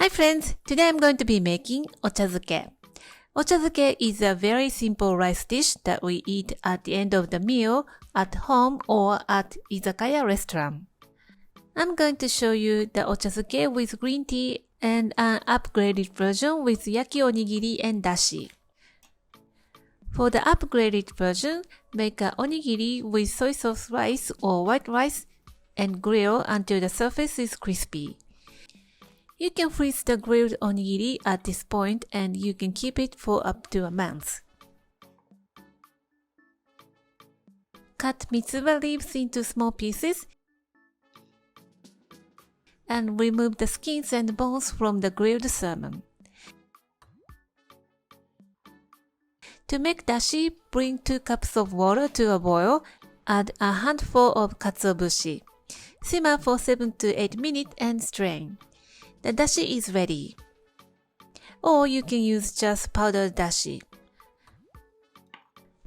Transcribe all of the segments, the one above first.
Hi friends, today I'm going to be making OCHAZUKE. OCHAZUKE is a very simple rice dish that we eat at the end of the meal at home or at Izakaya restaurant. I'm going to show you the OCHAZUKE with green tea and an upgraded version with Yaki onigiri and Dashi. For the upgraded version, make an onigiri with soy sauce rice or white rice and grill until the surface is crispy. You can freeze the grilled onigiri at this point and you can keep it for up to a month. Cut Mitsuba leaves into small pieces and remove the skins and bones from the grilled salmon. To make dashi, bring 2 cups of water to a boil, add a handful of katsuobushi. Simmer for 7 to 8 minutes and strain. The dashi is ready. Or you can use just powdered dashi.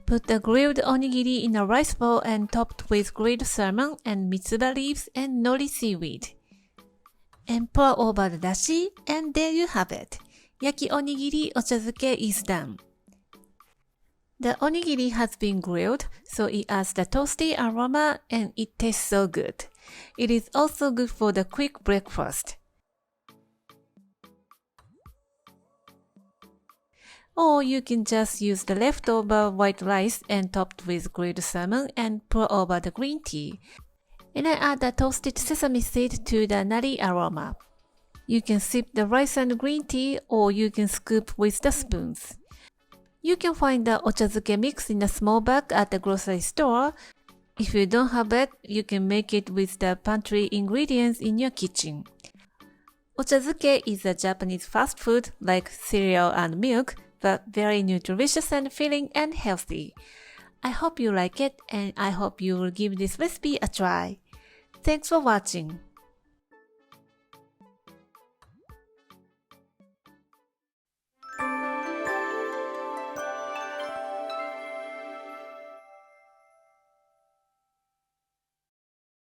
Put the grilled onigiri in a rice bowl and topped with grilled salmon and mitsuba leaves and nori seaweed. And pour over the dashi, and there you have it. Yaki onigiri ochazuke is done. The onigiri has been grilled, so it adds the toasty aroma and it tastes so good. It is also good for the quick breakfast. Or you can just use the leftover white rice and topped with grilled salmon and pour over the green tea. And I add the toasted sesame seed to the nutty aroma. You can sip the rice and green tea or you can scoop with the spoons. You can find the ochazuke mix in a small bag at the grocery store. If you don't have it, you can make it with the pantry ingredients in your kitchen. Ochazuke is a Japanese fast food like cereal and milk, but very nutritious and filling and healthy. I hope you like it and I hope you will give this recipe a try. Thanks for watching.